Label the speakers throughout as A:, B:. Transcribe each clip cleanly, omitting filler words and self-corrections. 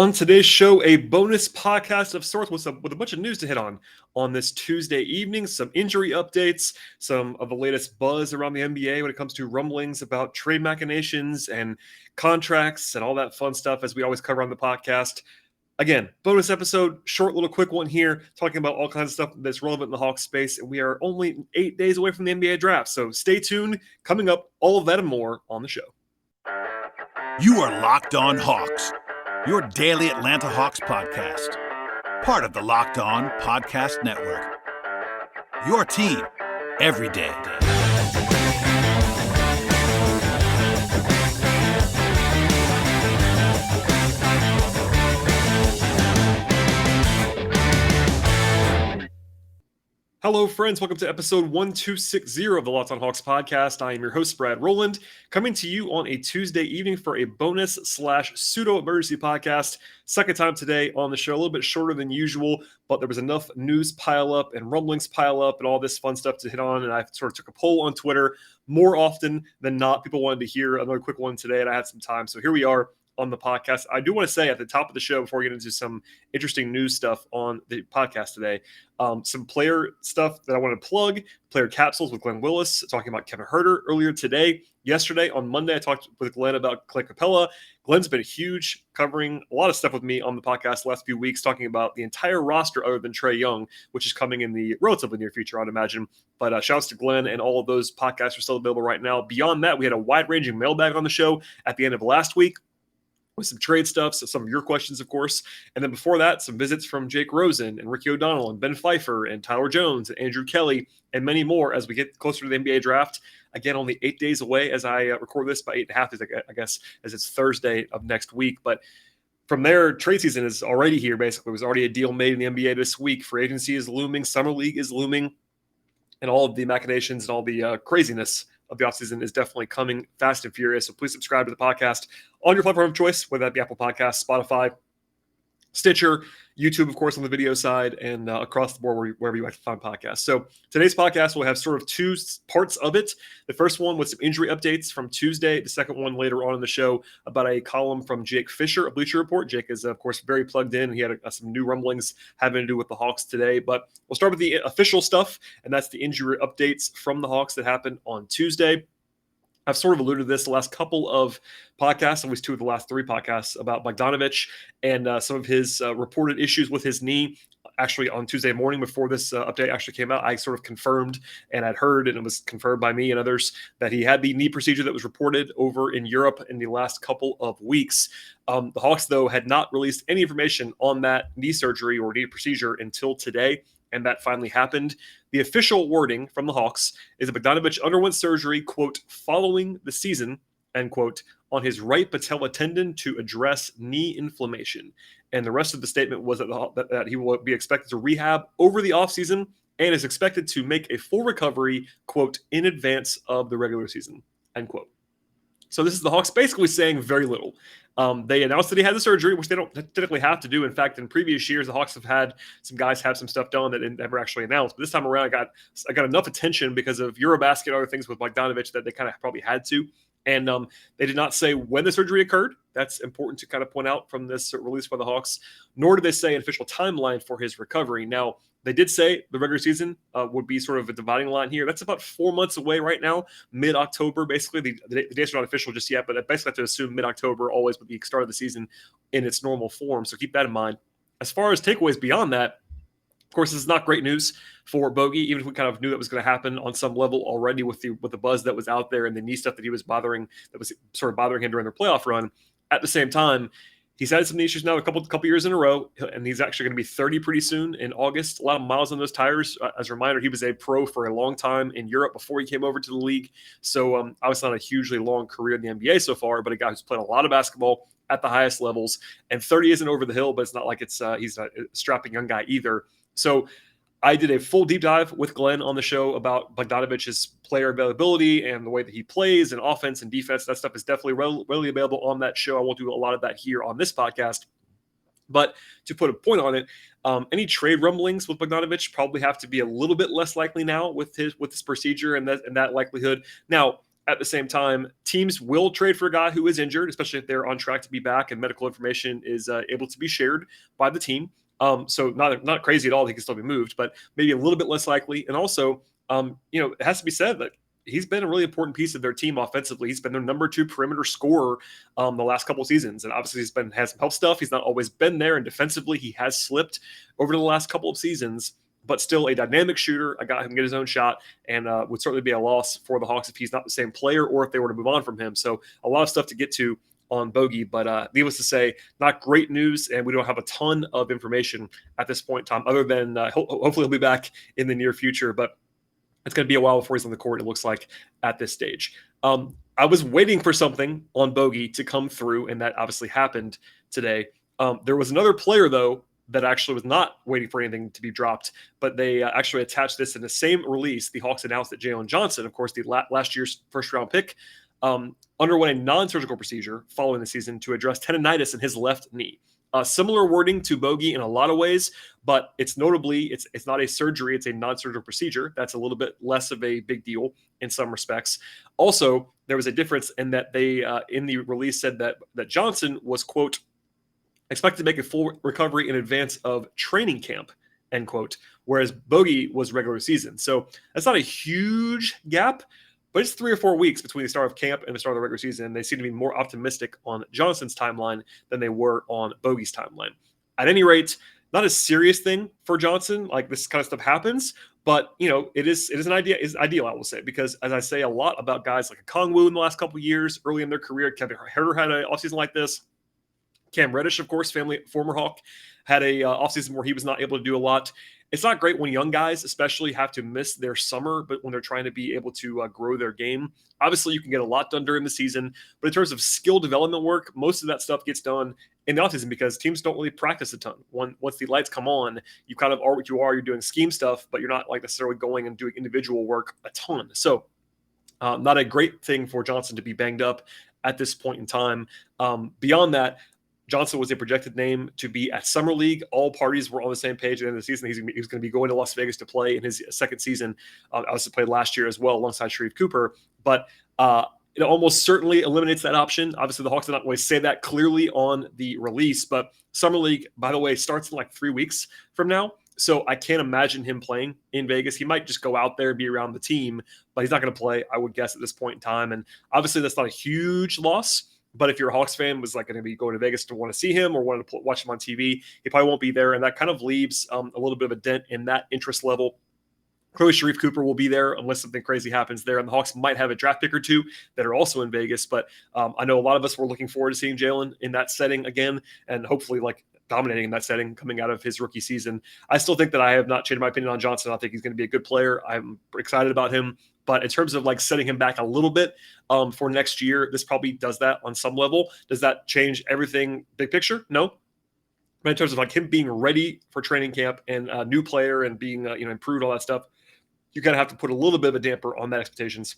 A: On today's show, a bonus podcast of sorts with a bunch of news to hit on this Tuesday evening, some injury updates, some of the latest buzz around the NBA when it comes to rumblings about trade machinations and contracts and all that fun stuff as we always cover on the podcast. Again, bonus episode, short little quick one here, talking about all kinds of stuff that's relevant in the Hawks space, and we are only 8 days away from the NBA draft, so stay tuned. Coming up, all of that and more on the show.
B: You are Locked On Hawks, your daily Atlanta Hawks podcast. Part of the Locked On Podcast Network. Your team every day.
A: Hello, friends. Welcome to episode 1260 of the Locked On Hawks podcast. I am your host, Brad Rowland, coming to you on a Tuesday evening for a bonus/pseudo-emergency podcast. Second time today on the show, a little bit shorter than usual, but there was enough news pile up and rumblings pile up and all this fun stuff to hit on, and I sort of took a poll on Twitter. More often than not, people wanted to hear another quick one today, and I had some time, so here we are on the podcast. I do want to say at the top of the show, before we get into some interesting news stuff on the podcast today, some player stuff that I want to plug, player capsules with Glenn Willis, talking about Kevin Huerter earlier today. Yesterday, on Monday, I talked with Glenn about Clay Capella. Glenn's been huge, covering a lot of stuff with me on the podcast the last few weeks, talking about the entire roster other than Trae Young, which is coming in the relatively near future, I'd imagine. But shouts to Glenn, and all of those podcasts are still available right now. Beyond that, we had a wide-ranging mailbag on the show at the end of last week, with some trade stuff, so some of your questions, of course. And then before that, some visits from Jake Rosen and Ricky O'Donnell and Ben Pfeiffer and Tyler Jones and Andrew Kelly and many more as we get closer to the NBA draft. Again, only 8 days away as I record this, by 8.5 days, I guess, as it's Thursday of next week. But from there, trade season is already here, basically. There was already a deal made in the NBA this week. Free agency is looming. Summer League is looming. And all of the machinations and all the craziness of the offseason is definitely coming fast and furious. So please subscribe to the podcast on your platform of choice, whether that be Apple Podcasts, Spotify, Stitcher, YouTube, of course, on the video side, and across the board wherever you like to find podcasts. So today's podcast will have sort of two parts of it. The first one with some injury updates from Tuesday. The second one later on in the show about a column from Jake Fischer, a Bleacher Report. Jake is, of course, very plugged in. He had some new rumblings having to do with the Hawks today. But we'll start with the official stuff, and that's the injury updates from the Hawks that happened on Tuesday. I've sort of alluded to this the last couple of podcasts, at least two of the last three podcasts, about Bogdanovic and some of his reported issues with his knee. Actually, on Tuesday morning before this update actually came out, I sort of confirmed, and I'd heard, and it was confirmed by me and others, that he had the knee procedure that was reported over in Europe in the last couple of weeks. The Hawks, though, had not released any information on that knee surgery or knee procedure until today, and that finally happened. The official wording from the Hawks is that Bogdanovic underwent surgery, quote, following the season, end quote, on his right patella tendon to address knee inflammation. And the rest of the statement was that he will be expected to rehab over the offseason and is expected to make a full recovery, quote, in advance of the regular season, end quote. So this is the Hawks basically saying very little. They announced that he had the surgery, which they don't typically have to do. In fact, in previous years, the Hawks have had some guys have some stuff done that they never actually announced. But this time around, I got enough attention because of Eurobasket and other things with Bogdanovic that they kind of probably had to. And they did not say when the surgery occurred. That's important to kind of point out from this release by the Hawks. Nor did they say an official timeline for his recovery. Now, they did say the regular season would be sort of a dividing line here. That's about 4 months away right now, mid-October, basically. The dates are not official just yet, but I basically have to assume mid-October always with the start of the season in its normal form. So keep that in mind. As far as takeaways beyond that, of course, this is not great news for Bogey, even if we kind of knew that was going to happen on some level already with the buzz that was out there and the knee stuff that was sort of bothering him during their playoff run. At the same time, he's had some knee issues now a couple years in a row, and he's actually going to be 30 pretty soon in August. A lot of miles on those tires. As a reminder, he was a pro for a long time in Europe before he came over to the league. So obviously not a hugely long career in the NBA so far, but a guy who's played a lot of basketball at the highest levels. And 30 isn't over the hill, but it's not like he's a strapping young guy either. So I did a full deep dive with Glenn on the show about Bogdanovic's player availability and the way that he plays and offense and defense. That stuff is definitely readily available on that show. I won't do a lot of that here on this podcast. But to put a point on it, any trade rumblings with Bogdanovic probably have to be a little bit less likely now with his procedure and that likelihood. Now, At the same time, teams will trade for a guy who is injured, especially if they're on track to be back and medical information is able to be shared by the team. So not crazy at all. He can still be moved, but maybe a little bit less likely. And also, it has to be said that he's been a really important piece of their team offensively. He's been their number 2 perimeter scorer the last couple of seasons. And obviously he's had some help stuff. He's not always been there. And defensively, he has slipped over the last couple of seasons, but still a dynamic shooter, a guy who can get his own shot, and would certainly be a loss for the Hawks if he's not the same player or if they were to move on from him. So a lot of stuff to get to on Bogey, but needless to say, not great news, and we don't have a ton of information at this point in time, other than hopefully he'll be back in the near future, but it's going to be a while before he's on the court, it looks like, at this stage. I was waiting for something on Bogey to come through, and that obviously happened today. There was another player, though, that actually was not waiting for anything to be dropped, but they actually attached this in the same release. The Hawks announced that Jalen Johnson, of course, the last year's first-round pick, underwent a non-surgical procedure following the season to address tendonitis in his left knee. Similar wording to Bogey in a lot of ways, but it's notably, it's not a surgery, it's a non-surgical procedure. That's a little bit less of a big deal in some respects. Also, there was a difference in that they, in the release, said that Johnson was, quote, expected to make a full recovery in advance of training camp, end quote, whereas Bogey was regular season. So that's not a huge gap, but it's 3 or 4 weeks between the start of camp and the start of the regular season. And they seem to be more optimistic on Johnson's timeline than they were on Bogey's timeline. At any rate, not a serious thing for Johnson. Like, this kind of stuff happens, but it is ideal, I will say, because as I say a lot about guys like Okongwu in the last couple of years, early in their career, Kevin Huerter had an offseason like this. Cam Reddish, of course, former Hawk, had a offseason where he was not able to do a lot. It's not great when young guys especially have to miss their summer, but when they're trying to be able to grow their game. Obviously, you can get a lot done during the season, but in terms of skill development work, most of that stuff gets done in the offseason because teams don't really practice a ton. Once the lights come on, you kind of are what you are. You're doing scheme stuff, but you're not like necessarily going and doing individual work a ton. So not a great thing for Johnson to be banged up at this point in time. Beyond that, Johnson was a projected name to be at Summer League. All parties were on the same page at the end of the season. He was going to be going to Las Vegas to play in his second season. Obviously played last year as well alongside Sharif Cooper. But it almost certainly eliminates that option. Obviously, the Hawks did not always say that clearly on the release. But Summer League, by the way, starts in like 3 weeks from now. So I can't imagine him playing in Vegas. He might just go out there and be around the team, but he's not going to play, I would guess, at this point in time. And obviously, that's not a huge loss. But if you're a Hawks fan, was like going to be going to Vegas to want to see him or wanted to watch him on TV, he probably won't be there. And that kind of leaves a little bit of a dent in that interest level. Clearly, Sharif Cooper will be there unless something crazy happens there. And the Hawks might have a draft pick or two that are also in Vegas. But I know a lot of us were looking forward to seeing Jalen in that setting again, and hopefully like dominating in that setting coming out of his rookie season. I still think that I have not changed my opinion on Johnson. I think he's going to be a good player. I'm excited about him. But in terms of like setting him back a little bit for next year, this probably does that on some level. Does that change everything big picture? No. But in terms of like him being ready for training camp and a new player and being improved, all that stuff, you kind of have to put a little bit of a damper on that expectations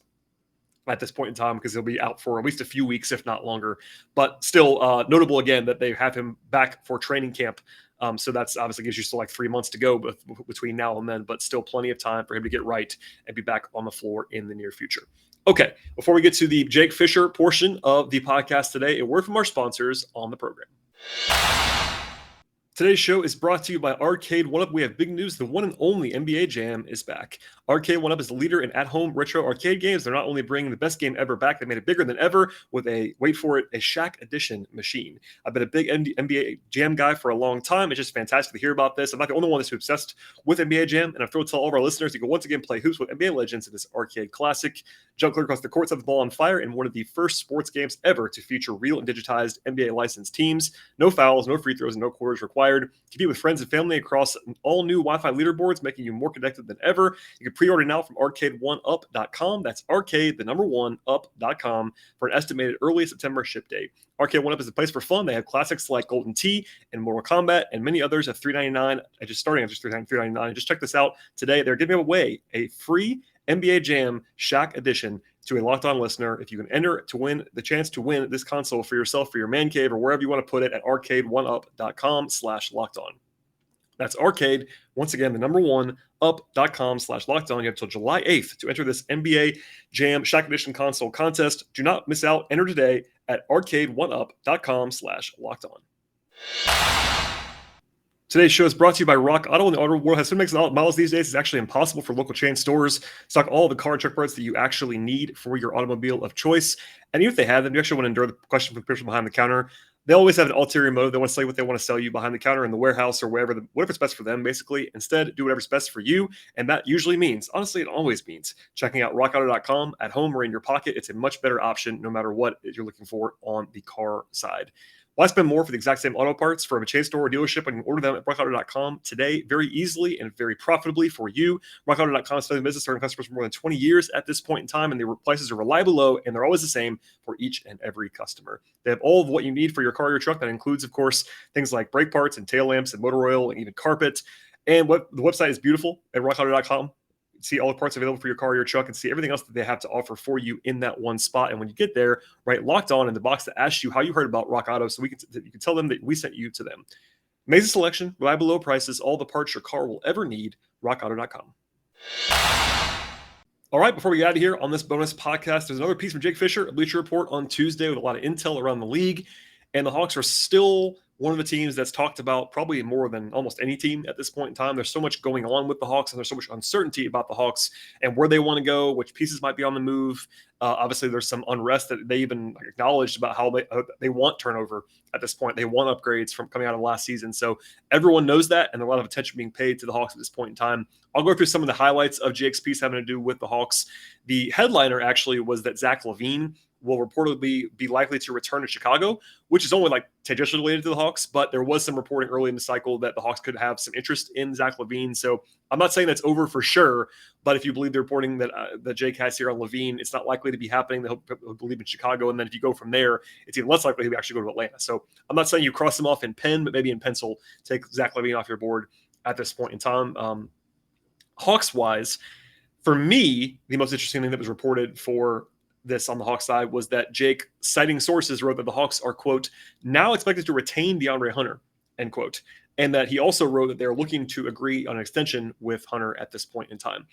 A: at this point in time because he'll be out for at least a few weeks, if not longer. But still notable again that they have him back for training camp. So that's obviously gives you still like 3 months to go between now and then, but still plenty of time for him to get right and be back on the floor in the near future. Okay, before we get to the Jake Fischer portion of the podcast today, a word from our sponsors on the program. Today's show is brought to you by Arcade 1UP. We have big news. The one and only NBA Jam is back. Arcade 1UP is the leader in at-home retro arcade games. They're not only bringing the best game ever back, they made it bigger than ever with a, wait for it, a Shaq Edition machine. I've been a big NBA Jam guy for a long time. It's just fantastic to hear about this. I'm not the only one that's obsessed with NBA Jam, and I'm thrilled to tell all of our listeners you can once again play hoops with NBA legends in this arcade classic. Jump clear across the court, set the ball on fire in one of the first sports games ever to feature real and digitized NBA licensed teams. No fouls, no free throws, and no quarters required. Compete with friends and family across all new Wi-Fi leaderboards, making you more connected than ever. You can pre-order now from arcade1up.com. That's arcade, the number one, up.com for an estimated early September ship date. Arcade 1UP is a place for fun. They have classics like Golden Tee and Mortal Kombat and many others at $3.99. Just starting at just $3.99. Just check this out today. They're giving away a free NBA Jam Shaq Edition to a Locked On listener. If you can enter to win the chance to win this console for yourself, for your man cave, or wherever you want to put it at arcade1up.com/lockedon. That's Arcade. Once again, the number one, up.com/lockdown. You have until July 8th to enter this NBA JAM Shaq Edition console contest. Do not miss out. Enter today at arcade1up.com/lockdown. Today's show is brought to you by Rock Auto. And the auto world has so many models these days, it's actually impossible for local chain stores to stock all the car and truck parts that you actually need for your automobile of choice. And even if they have them, you actually want to endure the question from the person behind the counter. They always have an ulterior motive. They want to sell you what they want to sell you behind the counter in the warehouse or wherever, whatever's best for them, basically. Instead, do whatever's best for you. And that usually means, honestly, it always means checking out rockauto.com at home or in your pocket. It's a much better option no matter what you're looking for on the car side. Why spend more for the exact same auto parts from a chain store or dealership when you can order them at rockauto.com today very easily and very profitably for you? Rockauto.com has been business serving customers for more than 20 years at this point in time, and the prices are reliably low, and they're always the same for each and every customer. They have all of what you need for your car or your truck. That includes, of course, things like brake parts and tail lamps and motor oil and even carpet. And the website is beautiful at rockauto.com. See all the parts available for your car or your truck and see everything else that they have to offer for you in that one spot. And when you get there, write Locked On in the box that asks you how you heard about Rock Auto, so you can tell them that we sent you to them. Amazing selection, reliable low prices, all the parts your car will ever need. rockauto.com. All right, before we get out of here on this bonus podcast, there's another piece from Jake Fischer, a Bleacher Report on Tuesday with a lot of intel around the league. And the Hawks are still one of the teams that's talked about probably more than almost any team at this point in time. There's so much going on with the Hawks, and there's so much uncertainty about the Hawks and where they want to go, which pieces might be on the move. Obviously, there's some unrest that they even acknowledged about how they want turnover at this point. They want upgrades from coming out of last season. So everyone knows that, and there's a lot of attention being paid to the Hawks at this point in time. I'll go through some of the highlights of Jake's piece having to do with the Hawks. The headliner actually was that Zach LaVine will reportedly be likely to return to Chicago, which is only like tangentially related to the Hawks, but there was some reporting early in the cycle that the Hawks could have some interest in Zach LaVine. So I'm not saying that's over for sure, but if you believe the reporting that Jake has here on LaVine, it's not likely to be happening. They'll believe in Chicago. And then if you go from there, it's even less likely he'll actually go to Atlanta. So I'm not saying you cross him off in pen, but maybe in pencil, take Zach LaVine off your board at this point in time. Hawks wise, for me, the most interesting thing that was reported for this on the Hawks side was that Jake, citing sources, wrote that the Hawks are, quote, now expected to retain DeAndre Hunter, end quote. And that he also wrote that they're looking to agree on an extension with Hunter at this point in time.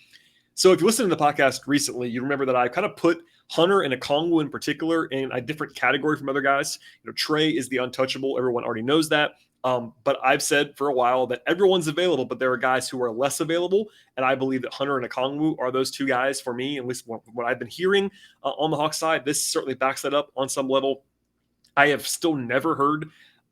A: So if you listen to the podcast recently, you remember that I kind of put Hunter and Okongwu in particular in a different category from other guys. You know, Trey is the untouchable. Everyone already knows that. But I've said for a while that everyone's available, but there are guys who are less available. And I believe that Hunter and Okongwu are those two guys for me, at least what I've been hearing on the Hawks side. This certainly backs that up on some level. I have still never heard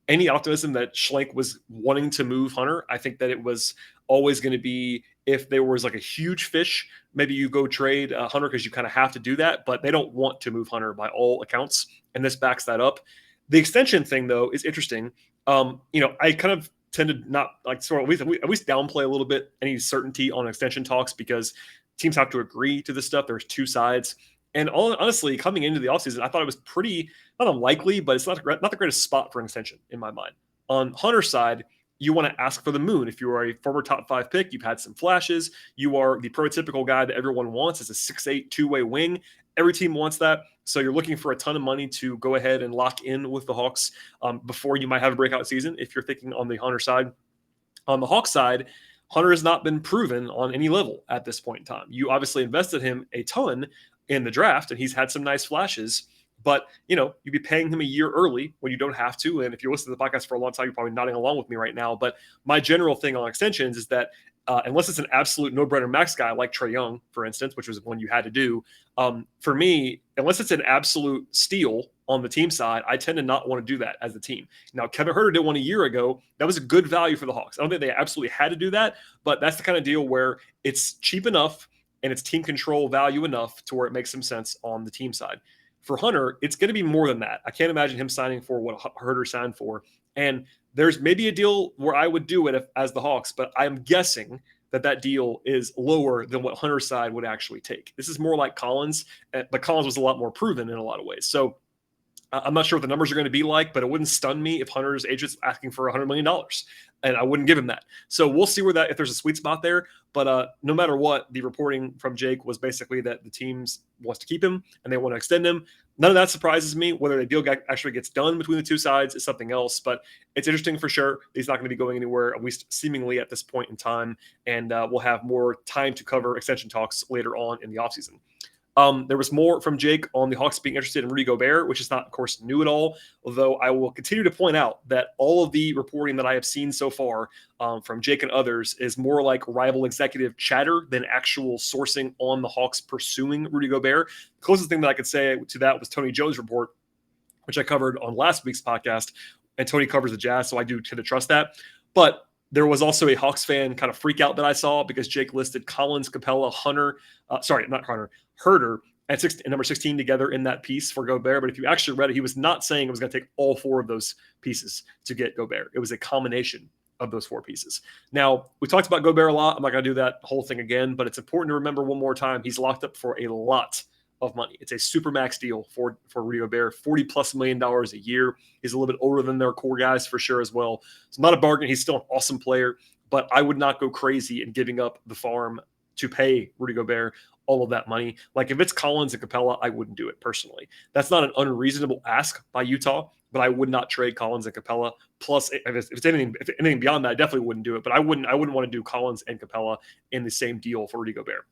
A: any optimism that Schlenk was wanting to move Hunter. I think that it was always going to be if there was like a huge fish, maybe you go trade Hunter because you kind of have to do that, but they don't want to move Hunter by all accounts. And this backs that up. The extension thing, though, is interesting. I kind of tend to not like sort of at least downplay a little bit any certainty on extension talks because teams have to agree to this stuff. There's two sides. And honestly, coming into the offseason, I thought it was pretty not unlikely, but it's not the greatest spot for an extension in my mind. On Hunter's side, you want to ask for the moon. If you are a former top 5 pick, you've had some flashes. You are the prototypical guy that everyone wants as a 6'8", two-way wing. Every team wants that. So you're looking for a ton of money to go ahead and lock in with the Hawks before you might have a breakout season if you're thinking on the Hunter side. On the Hawks side, Hunter has not been proven on any level at this point in time. You obviously invested him a ton in the draft, and he's had some nice flashes. But, you'd be paying him a year early when you don't have to. And if you listen to the podcast for a long time, you're probably nodding along with me right now. But my general thing on extensions is that unless it's an absolute no-brainer max guy like Trae Young, for instance, which was one you had to do, for me, unless it's an absolute steal on the team side, I tend to not want to do that as a team. Now, Kevin Huerter did one a year ago. That was a good value for the Hawks. I don't think they absolutely had to do that, but that's the kind of deal where it's cheap enough and it's team control value enough to where it makes some sense on the team side. For Hunter, it's going to be more than that. I can't imagine him signing for what Huerter signed for. And there's maybe a deal where I would do it as the Hawks, but I'm guessing that deal is lower than what Hunter's side would actually take. This is more like Collins, but Collins was a lot more proven in a lot of ways. So I'm not sure what the numbers are going to be like, but it wouldn't stun me if Hunter's agent's asking for $100 million, and I wouldn't give him that. So we'll see if there's a sweet spot there. But no matter what, the reporting from Jake was basically that the teams wants to keep him and they want to extend him. None of that surprises me. Whether the deal actually gets done between the two sides is something else, but it's interesting for sure. He's not going to be going anywhere, at least seemingly at this point in time, and we'll have more time to cover extension talks later on in the offseason. There was more from Jake on the Hawks being interested in Rudy Gobert, which is not, of course, new at all. Although I will continue to point out that all of the reporting that I have seen so far from Jake and others is more like rival executive chatter than actual sourcing on the Hawks pursuing Rudy Gobert. The closest thing that I could say to that was Tony Joe's report, which I covered on last week's podcast. And Tony covers the Jazz, so I do tend to trust that. But there was also a Hawks fan kind of freak out that I saw because Jake listed Collins, Capella, Herder at number 16 together in that piece for Gobert. But if you actually read it, he was not saying it was going to take all four of those pieces to get Gobert. It was a combination of those four pieces. Now, we talked about Gobert a lot. I'm not going to do that whole thing again, but it's important to remember one more time, he's locked up for a lot of money. It's a super max deal for Rudy Gobert, $40+ million a year. He's a little bit older than their core guys for sure as well. It's not a bargain. He's still an awesome player, but I would not go crazy in giving up the farm to pay Rudy Gobert all of that money. Like if it's Collins and Capella, I wouldn't do it personally. That's not an unreasonable ask by Utah, but I would not trade Collins and Capella. Plus, if it's anything beyond that, I definitely wouldn't do it. But I wouldn't want to do Collins and Capella in the same deal for Rudy Gobert.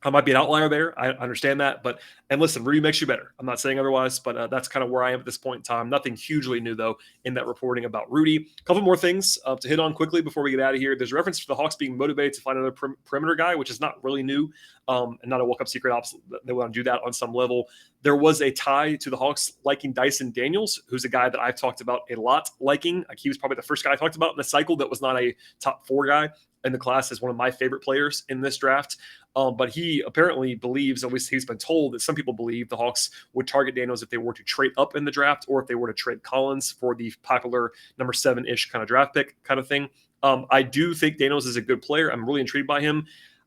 A: I might be an outlier there. I understand that. And listen, Rudy makes you better. I'm not saying otherwise, but that's kind of where I am at this point in time. Nothing hugely new, though, in that reporting about Rudy. A couple more things to hit on quickly before we get out of here. There's a reference to the Hawks being motivated to find another perimeter guy, which is not really new and not a walk-up secret. They want to do that on some level. There was a tie to the Hawks liking Dyson Daniels, who's a guy that I've talked about a lot liking. Like he was probably the first guy I talked about in the cycle that was not a top 4 guy in the class, as one of my favorite players in this draft. But he apparently believes, at least he's been told, that some people believe the Hawks would target Daniels if they were to trade up in the draft or if they were to trade Collins for the popular number 7-ish kind of draft pick kind of thing. I do think Daniels is a good player. I'm really intrigued by him.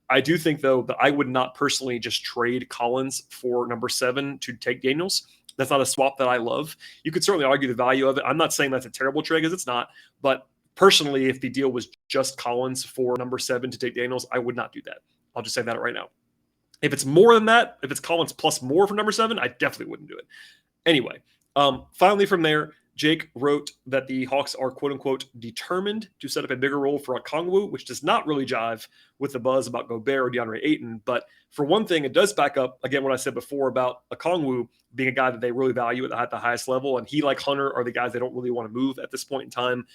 A: I do think, though, that I would not personally just trade Collins for number 7 to take Daniels. That's not a swap that I love. You could certainly argue the value of it. I'm not saying that's a terrible trade because it's not. But personally, if the deal was just Collins for number 7 to take Daniels, I would not do that. I'll just say that right now. If it's more than that, if it's Collins plus more for number 7, I definitely wouldn't do it. Anyway, finally from there, Jake wrote that the Hawks are, quote-unquote, determined to set up a bigger role for Okongwu, which does not really jive with the buzz about Gobert or DeAndre Ayton. But for one thing, it does back up, again, what I said before about Okongwu being a guy that they really value at the highest level. And he, like Hunter, are the guys they don't really want to move at this point in time.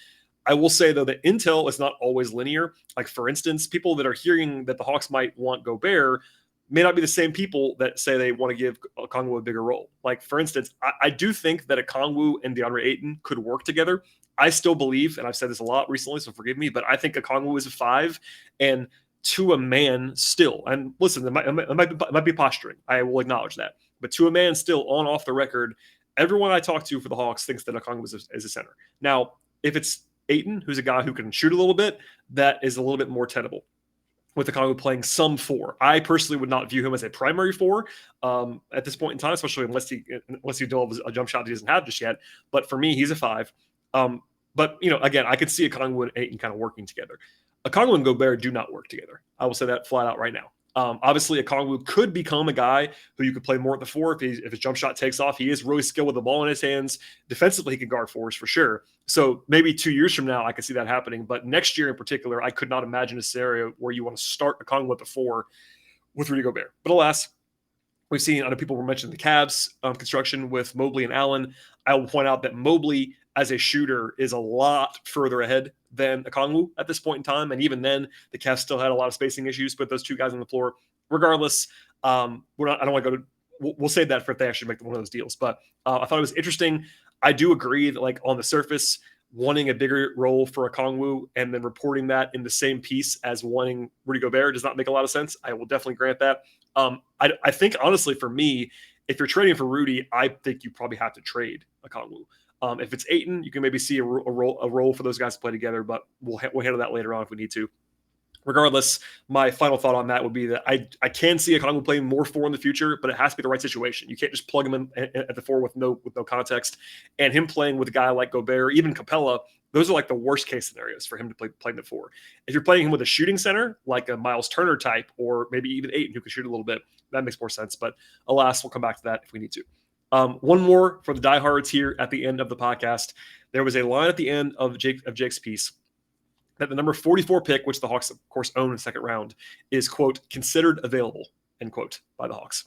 A: I will say, though, that intel is not always linear. Like, for instance, people that are hearing that the Hawks might want Gobert may not be the same people that say they want to give Okongwu a bigger role. Like, for instance, I do think that Okongwu and DeAndre Ayton could work together. I still believe, and I've said this a lot recently, so forgive me, but I think Okongwu is a 5, and to a man still, and listen, it might be posturing. I will acknowledge that. But to a man still, on off the record, everyone I talk to for the Hawks thinks that Okongwu is a center. Now, if it's Ayton, who's a guy who can shoot a little bit, that is a little bit more tenable with Okongwu playing some 4. I personally would not view him as a primary 4 at this point in time, especially unless he develops a jump shot that he doesn't have just yet. But for me, he's a 5. But, again, I could see Okongwu and Ayton kind of working together. Okongwu and Gobert do not work together. I will say that flat out right now. Obviously, Okongwu could become a guy who you could play more at the 4 if his jump shot takes off. He is really skilled with the ball in his hands. Defensively, he can guard 4s for sure. So maybe 2 years from now, I could see that happening. But next year in particular, I could not imagine a scenario where you want to start Okongwu at the 4 with Rudy Gobert. But alas, we've seen other people were mentioning the Cavs construction with Mobley and Allen. I will point out that Mobley as a shooter is a lot further ahead than Okongwu at this point in time. And even then, the Cavs still had a lot of spacing issues with those 2 guys on the floor. Regardless, I don't want to go to – we'll save that for if they actually make one of those deals. But I thought it was interesting. I do agree that, like, on the surface, wanting a bigger role for Okongwu and then reporting that in the same piece as wanting Rudy Gobert does not make a lot of sense. I will definitely grant that. I think, honestly, for me, if you're trading for Rudy, I think you probably have to trade Okongwu. If it's Ayton, you can maybe see a role for those guys to play together, but we'll handle that later on if we need to. Regardless, my final thought on that would be that I can see Okongwu playing more 4 in the future, but it has to be the right situation. You can't just plug him in at the 4 with no context. And him playing with a guy like Gobert, even Capella, those are like the worst case scenarios for him to play the 4. If you're playing him with a shooting center, like a Miles Turner type, or maybe even Ayton who can shoot a little bit, that makes more sense. But alas, we'll come back to that if we need to. One more for the diehards here at the end of the podcast. There was a line at the end of Jake's piece that the number 44 pick, which the Hawks, of course, own in the second round, is, quote, considered available, end quote, by the Hawks.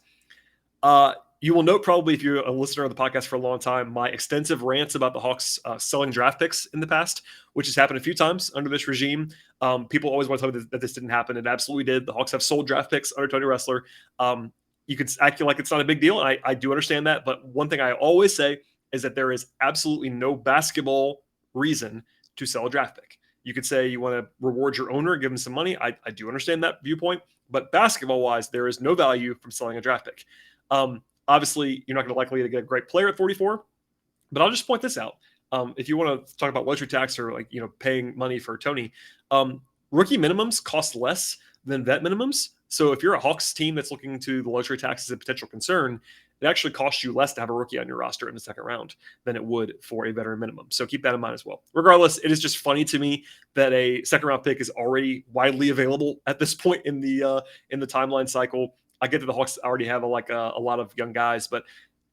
A: You will note probably if you're a listener of the podcast for a long time, my extensive rants about the Hawks selling draft picks in the past, which has happened a few times under this regime. People always want to tell me that this didn't happen. It absolutely did. The Hawks have sold draft picks under Tony Ressler. You could act like it's not a big deal. And I do understand that. But one thing I always say is that there is absolutely no basketball reason to sell a draft pick. You could say you want to reward your owner, give him some money. I do understand that viewpoint. But basketball-wise, there is no value from selling a draft pick. Obviously, you're not going to likely to get a great player at 44. But I'll just point this out. If you want to talk about luxury tax or paying money for Tony, rookie minimums cost less than vet minimums. So if you're a Hawks team that's looking to the luxury tax as a potential concern, it actually costs you less to have a rookie on your roster in the second round than it would for a veteran minimum. So keep that in mind as well. Regardless, it is just funny to me that a second round pick is already widely available at this point in the timeline cycle. I get that the Hawks already have a lot of young guys, but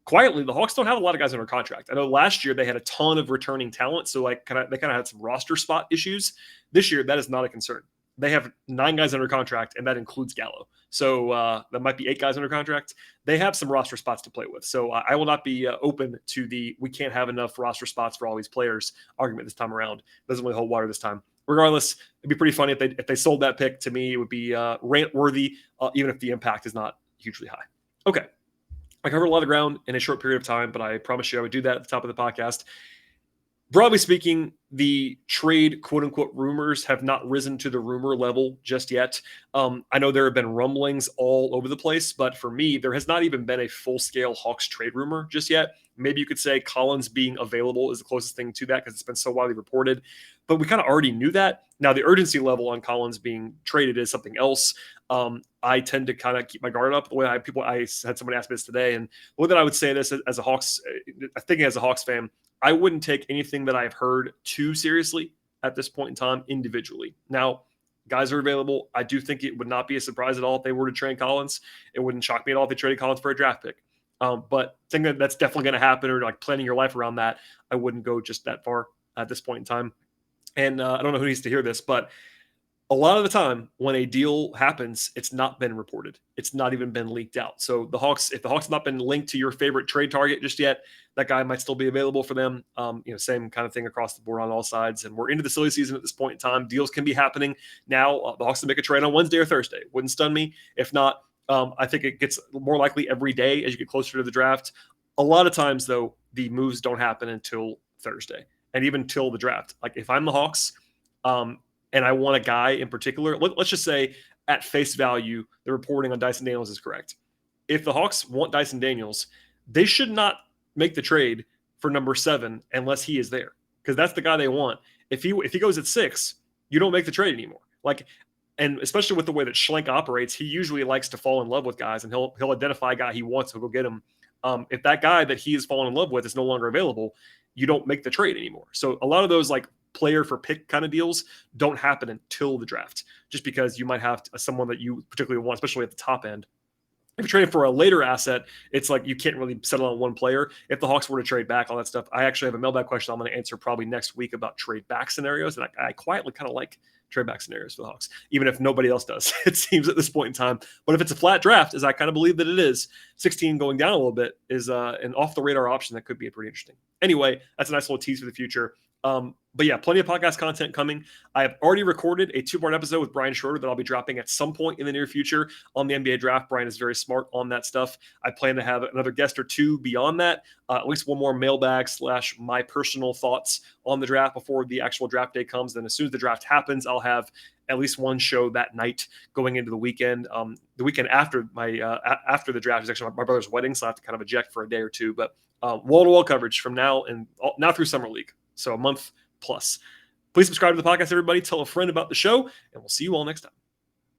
A: quietly, the Hawks don't have a lot of guys under contract. I know last year they had a ton of returning talent, so they kind of had some roster spot issues. This year, that is not a concern. They have 9 guys under contract, and that includes Gallo. So that might be 8 guys under contract. They have some roster spots to play with. So I will not be open to we can't have enough roster spots for all these players argument this time around. It doesn't really hold water this time. Regardless, it'd be pretty funny if they sold that pick. To me, it would be rant worthy, even if the impact is not hugely high. Okay. I covered a lot of ground in a short period of time, but I promise you I would do that at the top of the podcast. Broadly speaking, the trade quote-unquote rumors have not risen to the rumor level just yet. I know there have been rumblings all over the place, but for me, there has not even been a full-scale Hawks trade rumor just yet. Maybe you could say Collins being available is the closest thing to that because it's been so widely reported, but we kind of already knew that. Now, the urgency level on Collins being traded is something else. I tend to kind of keep my guard up. The way I had somebody ask me this today, and the way that I would say this as a Hawks, thinking as a Hawks fan, I wouldn't take anything that I've heard too seriously at this point in time individually. Now, guys are available. I do think it would not be a surprise at all if they were to trade Collins. It wouldn't shock me at all if they traded Collins for a draft pick. But thinking that's definitely going to happen or like planning your life around that, I wouldn't go just that far at this point in time. And I don't know who needs to hear this, but a lot of the time when a deal happens, it's not been reported. It's not even been leaked out. So if the Hawks have not been linked to your favorite trade target just yet, that guy might still be available for them. Same kind of thing across the board on all sides. And we're into the silly season at this point in time. Deals can be happening now. The Hawks can make a trade on Wednesday or Thursday. Wouldn't stun me. If not, I think it gets more likely every day as you get closer to the draft. A lot of times, though, the moves don't happen until Thursday and even till the draft. Like if I'm the Hawks, and I want a guy in particular, let's just say at face value, the reporting on Dyson Daniels is correct. If the Hawks want Dyson Daniels, they should not make the trade for number 7 unless he is there, because that's the guy they want. If he goes at 6, you don't make the trade anymore. And especially with the way that Schlenk operates, he usually likes to fall in love with guys, and he'll identify a guy he wants, he'll go get him. If that guy that he is falling in love with is no longer available, you don't make the trade anymore. So a lot of those player for pick kind of deals don't happen until the draft, just because you might have someone that you particularly want, especially at the top end. If you're trading for a later asset, it's like you can't really settle on one player. If the Hawks were to trade back, all that stuff, I actually have a mailbag question I'm going to answer probably next week about trade back scenarios. And I quietly kind of like trade back scenarios for the Hawks, even if nobody else does, it seems at this point in time. But if it's a flat draft, as I kind of believe that it is, 16 going down a little bit is an off the radar option that could be pretty interesting. Anyway, that's a nice little tease for the future. But yeah, plenty of podcast content coming. I have already recorded a 2-part episode with Brian Schroeder that I'll be dropping at some point in the near future on the NBA draft. Brian is very smart on that stuff. I plan to have another guest or 2 beyond that, at least one more mailbag / my personal thoughts on the draft before the actual draft day comes. Then as soon as the draft happens, I'll have at least one show that night going into the weekend. The weekend after after the draft is actually my brother's wedding, so I have to kind of eject for a day or 2. But wall-to-wall coverage from now through Summer League. So a month plus. Please subscribe to the podcast, everybody. Tell a friend about the show, and we'll see you all next time.